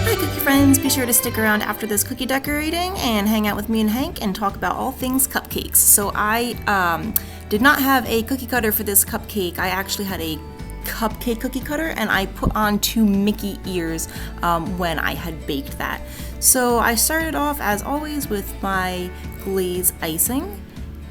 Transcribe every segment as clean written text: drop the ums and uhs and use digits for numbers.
Hi cookie friends, be sure to stick around after this cookie decorating and hang out with me and Hank and talk about all things cupcakes. So I did not have a cookie cutter for this cupcake. I actually had a cupcake cookie cutter and I put on 2 Mickey ears when I had baked that. So I started off as always with my glaze icing,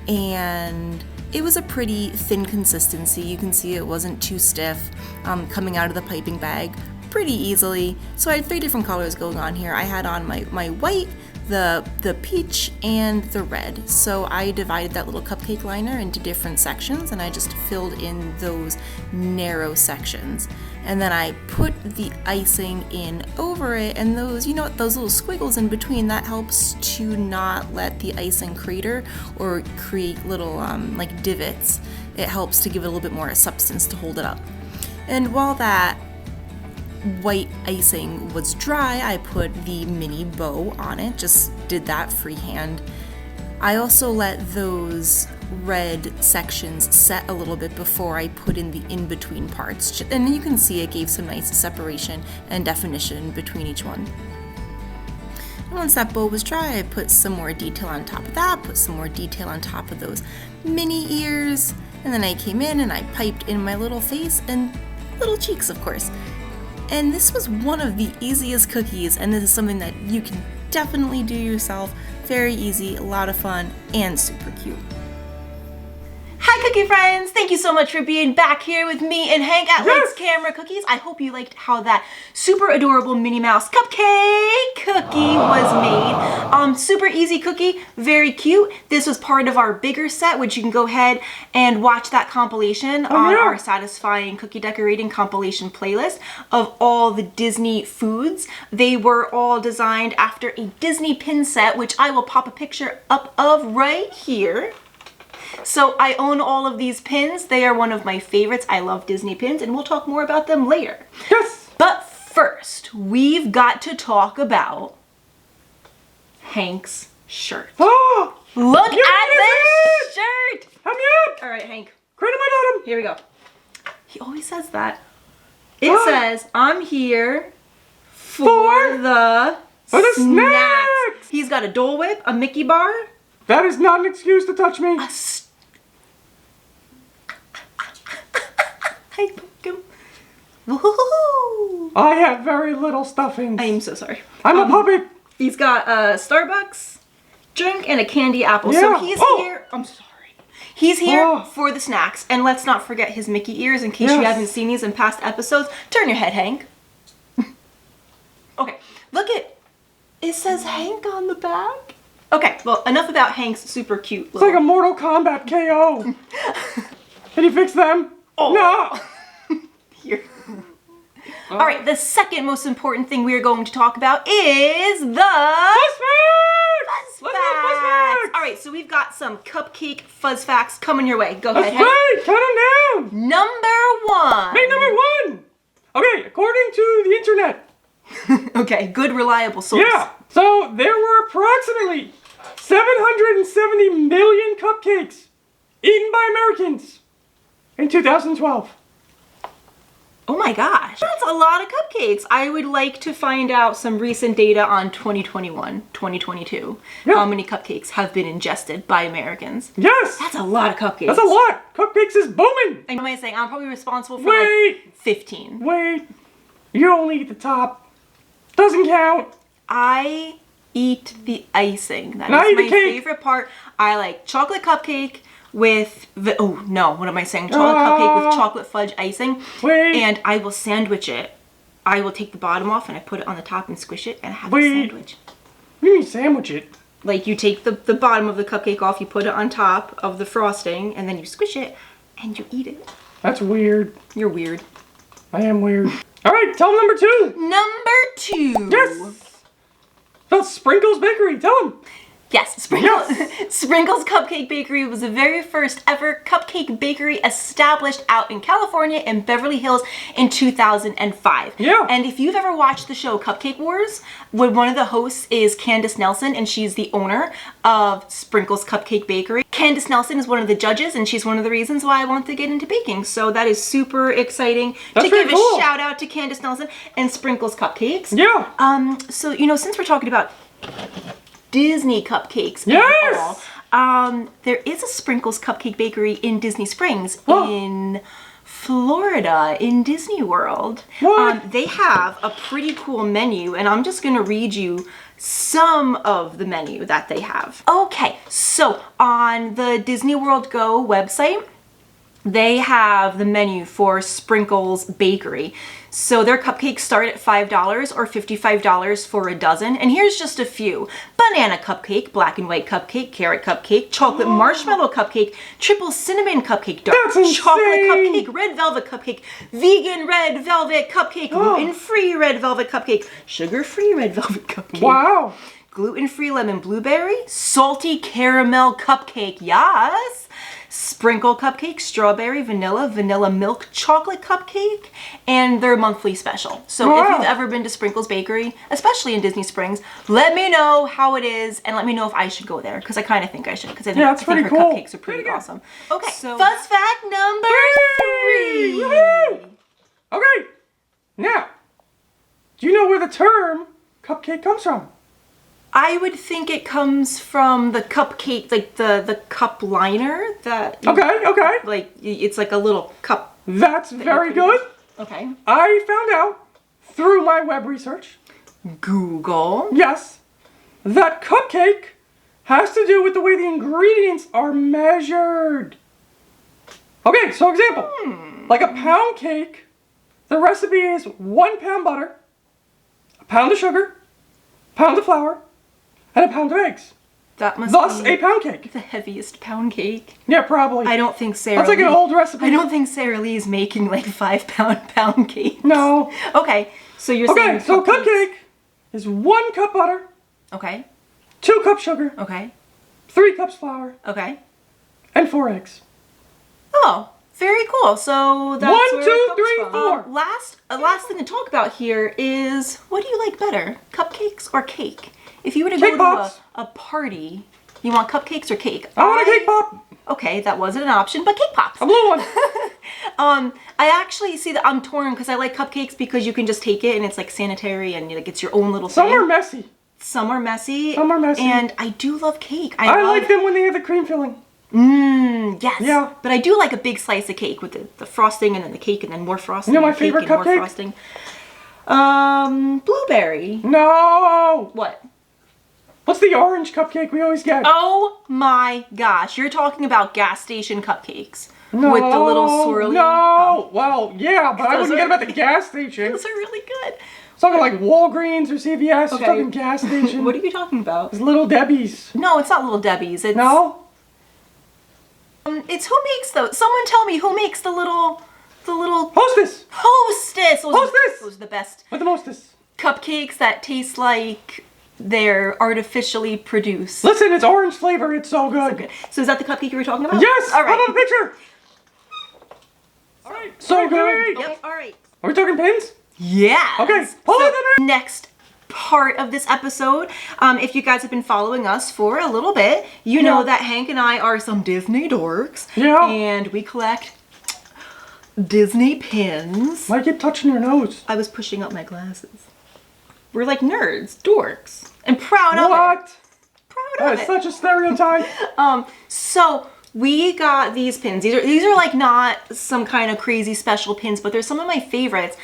and it was a pretty thin consistency. You can see it wasn't too stiff coming out of the piping bag pretty easily. So I had 3 different colors going on here. I had on my white, the peach, and the red. So I divided that little cupcake liner into different sections and I just filled in those narrow sections. And then I put the icing in over it, and those, you know what, those little squiggles in between, that helps to not let the icing crater or create little like divots. It helps to give it a little bit more substance to hold it up. And while that white icing was dry, I put the mini bow on it, just did that freehand. I also let those red sections set a little bit before I put in the in-between parts, and you can see it gave some nice separation and definition between each one. And once that bow was dry, I put some more detail on top of that, put some more detail on top of those mini ears, and then I came in and I piped in my little face and little cheeks, of course. And this was one of the easiest cookies, and this is something that you can definitely do yourself. Very easy, a lot of fun, and super cute. Hi cookie friends! Thank you so much for being back here with me and Hank at Lights Camera Cookies. I hope you liked how that super adorable Minnie Mouse cupcake cookie was made. Super easy cookie, very cute. This was part of our bigger set, which you can go ahead and watch that compilation on our Satisfying Cookie Decorating compilation playlist of all the Disney foods. They were all designed after a Disney pin set, which I will pop a picture up of right here. So I own all of these pins. They are one of my favorites. I love Disney pins, and we'll talk more about them later. Yes! But first, we've got to talk about Hank's shirt. Oh! Look at this shirt! Help me out! All right, Hank. Cradle my bottom! Here we go. He always says that. It says, I'm here for the snacks. He's got a Dole Whip, a Mickey bar. That is not an excuse to touch me. Hi, Pumpkin. Woohoo! I have very little stuffing. I am so sorry. I'm a puppet. He's got a Starbucks drink and a candy apple. Yeah. So he's here. I'm sorry. He's here for the snacks. And let's not forget his Mickey ears in case you haven't seen these in past episodes. Turn your head, Hank. Okay, look it. It says Hank on the back. Okay, well, enough about Hank's super cute It's like a Mortal Kombat KO. Can you fix them? Oh. No! Here. All right, the second most important thing we are going to talk about is the Fuzz Facts! Fuzz Facts! All right, so we've got some cupcake fuzz facts coming your way. Go ahead, That's Hank. right! Count them down! Number 1. Hey, number 1! Okay, according to the internet. Okay, good, reliable source. Yeah, so there were approximately 770 million cupcakes eaten by Americans in 2012. Oh my gosh, that's a lot of cupcakes. I would like to find out some recent data on 2021, 2022. Yeah. How many cupcakes have been ingested by Americans? Yes! That's a lot of cupcakes. That's a lot! Cupcakes is booming! And what am I saying? I'm probably responsible for like 15. Wait! You only eat the top. Doesn't count. I eat the icing. That And is I eat my the cake. favorite part. I like chocolate cupcake with oh no, what am I saying? Chocolate cupcake with chocolate fudge icing. Wait. And I will sandwich it. I will take the bottom off and I put it on the top and squish it and have a sandwich. What do you mean sandwich it? Like you take the bottom of the cupcake off, you put it on top of the frosting, and then you squish it and you eat it. That's weird. You're weird. I am weird. Alright, tell them number 2. Number 2. Yes! That's Sprinkles Bakery. Tell them. Yes, Sprinkles Cupcake Bakery was the very first ever cupcake bakery established out in California in Beverly Hills in 2005. Yeah. And if you've ever watched the show Cupcake Wars, one of the hosts is Candace Nelson, and she's the owner of Sprinkles Cupcake Bakery. Candace Nelson is one of the judges, and she's one of the reasons why I want to get into baking. So that is super exciting to give a shout out to Candace Nelson and Sprinkles Cupcakes. Yeah. So, you know, since we're talking about Disney Cupcakes. Yes! There is a Sprinkles Cupcake Bakery in Disney Springs in Florida in Disney World. They have a pretty cool menu, and I'm just going to read you some of the menu that they have. Okay, so on the Disney World Go website, they have the menu for Sprinkles Bakery. So their cupcakes start at $5 or $55 for a dozen. And here's just a few. Banana cupcake, black and white cupcake, carrot cupcake, chocolate marshmallow cupcake, triple cinnamon cupcake, dark chocolate cupcake, red velvet cupcake, vegan red velvet cupcake, gluten-free red velvet cupcake, sugar-free red velvet cupcake. Wow. Gluten-free lemon blueberry, salty caramel cupcake, yes. Sprinkle cupcake, strawberry, vanilla milk chocolate cupcake, and their monthly special. So if you've ever been to Sprinkles Bakery, especially in Disney Springs, let me know how it is, and let me know if I should go there, because I kind of think I should, because I think her cupcakes are pretty awesome. Okay, so fuzz fact number 3. Woohoo! Okay, now, do you know where the term cupcake comes from? I would think it comes from the cupcake, like the cup liner that... Okay. Like, it's like a little cup. That's very good. Okay. I found out through my web research. Google. Yes. That cupcake has to do with the way the ingredients are measured. Okay, so example. Like a pound cake, the recipe is 1 pound butter, a pound of sugar, a pound of flour, and a pound of eggs. That must Thus, be a pound cake. the heaviest pound cake. Yeah, probably. I don't think Sarah That's like an old recipe. I don't think Sarah Lee is making like 5 pound cakes. No. Okay, so you're saying so cupcake is 1 cup butter. Okay. 2 cups sugar. Okay. 3 cups flour. Okay. And 4 eggs. Oh, very cool. So that's 1, where 2, it comes 3, from. 4. Last thing to talk about here is, what do you like better, cupcakes or cake? If you were to Cake go pops. to a party, you want cupcakes or cake? I want a cake pop. Okay, that wasn't an option, but cake pops. A blue one. I actually see that I'm torn because I like cupcakes because you can just take it and it's like sanitary and like it's your own little thing. Some are messy. Some are messy. Some are messy. And I do love cake. I like them when they have the cream filling. Yes. Yeah. But I do like a big slice of cake with the frosting and then the cake and then more frosting. You know my and cake favorite and more cupcake? frosting. Blueberry. No. What? What's the orange cupcake we always get? Oh my gosh. You're talking about gas station cupcakes. No. With the little swirly. No. Well, yeah, but I wouldn't get them at the gas station. Those are really good. Talking like Walgreens or CVS. Okay. Talking gas station. What are you talking about? It's Little Debbie's. No, it's not Little Debbie's. It's No. It's who makes those? Someone tell me who makes the little Hostess. Hostess. Hostess. Those are the best With the mostess. cupcakes that taste like they're artificially produced. Listen, it's orange flavor. It's so good. So good. So is that the cupcake you were talking about? Yes. All right. How about a picture? All right. So good. Yep. All right. Are we talking pins? Yeah. Okay. Pull it in. Next part of this episode, if you guys have been following us for a little bit, you know that Hank and I are some Disney dorks. Yeah. And we collect Disney pins. Why keep touching your nose? I was pushing up my glasses. We're like nerds, dorks, and proud of it. What? Proud That of is it. such a stereotype. So we got these pins. These are like not some kind of crazy special pins, but they're some of my favorites.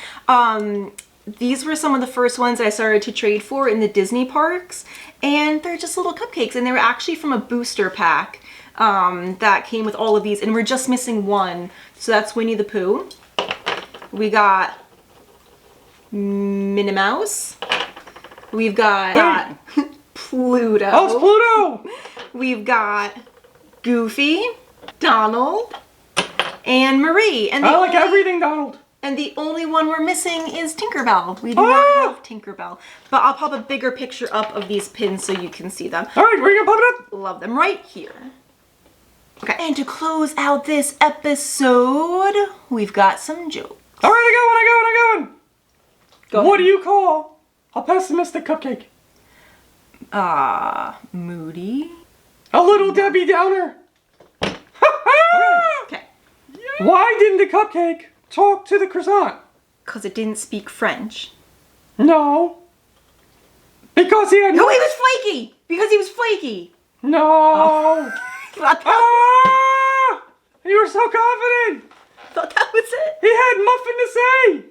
These were some of the first ones that I started to trade for in the Disney parks, and they're just little cupcakes, and they were actually from a booster pack that came with all of these, and we're just missing one. So that's Winnie the Pooh. We got Minnie Mouse. We've got Pluto. Oh, it's Pluto. We've got Goofy, Donald, and Marie. And I like everything, Donald. And the only one we're missing is Tinkerbell. We do not have Tinkerbell. But I'll pop a bigger picture up of these pins so you can see them. All right, where are you gonna pop it up? Love them right here. Okay, and to close out this episode, we've got some jokes. All right, I got one. Go What do ahead. you call a pessimistic cupcake? Moody. A little Debbie Downer. Okay. Why didn't the cupcake talk to the croissant? Because it didn't speak French. No. Because he had No, he was flaky! Because he was flaky! No. Thought that, Ah! You were so confident. thought that was it. He had muffin to say.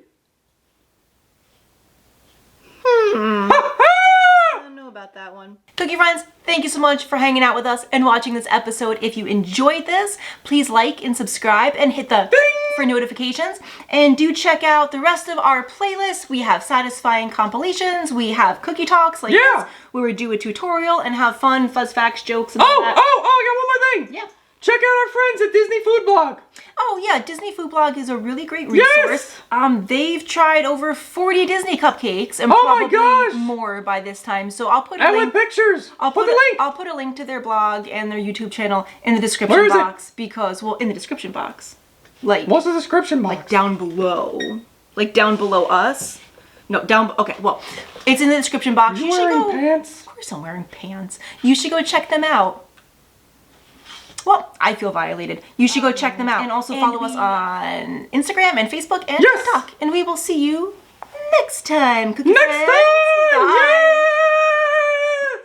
I don't know about that one. Cookie friends, thank you so much for hanging out with us and watching this episode. If you enjoyed this, please like and subscribe and hit the ding for notifications. And do check out the rest of our playlists. We have satisfying compilations. We have cookie talks like this, where we do a tutorial and have fun, fuzz facts, jokes, and all that. I got one more thing. Yeah. Check out our friends at Disney Food Blog. Oh yeah, Disney Food Blog is a really great resource. Yes! They've tried over 40 Disney cupcakes and Oh my probably gosh! more by this time. So I'll put a And link. with pictures. I'll put put the link. I'll put a link to their blog and their YouTube channel in the description Where is box because, well, in the description box, like What's the description box? like down below, like down below us. No, down. Okay, well, it's in the description box. You You should wearing go. pants? Of course, I'm wearing pants. You should go check them out. Well, I feel violated. You should go check them out. And also follow us on Instagram and Facebook and TikTok. And we will see you next time. Cookie Next friends. time! Bye.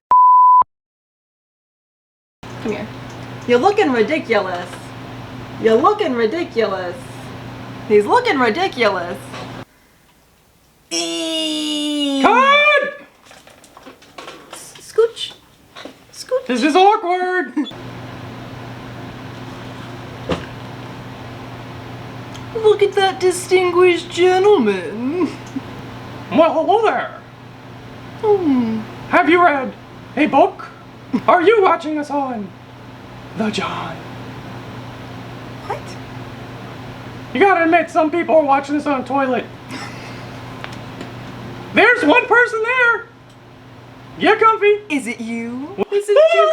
Yeah! Come here. You're looking ridiculous. You're looking ridiculous. He's looking ridiculous. Cut! Scooch. Scooch. This is awkward. Look at that distinguished gentleman. Well, hello there. Hmm. Have you read a book? Are you watching us on The John? What? You gotta admit, some people are watching this on a toilet. There's one person there. Get comfy. Is it you? Is it you?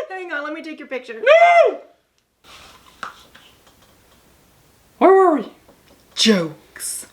Hang on, let me take your picture. No! Where were we? Jokes.